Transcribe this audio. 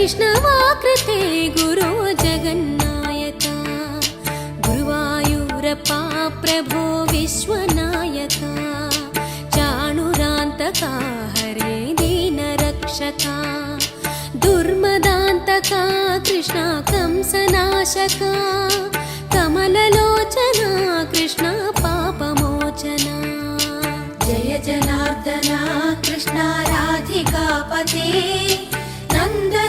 वैष्णवाकृते गुरो जगन्नायका गुरुवायूरप्पा प्रभो विश्वनायका चाणुरान्तका हरे दीनरक्षका दुर्मदान्तका कृष्णा कंसनाशका कमललोचना कृष्णा पापमोचना जय जनार्दना कृष्णा राधिकापते नन्द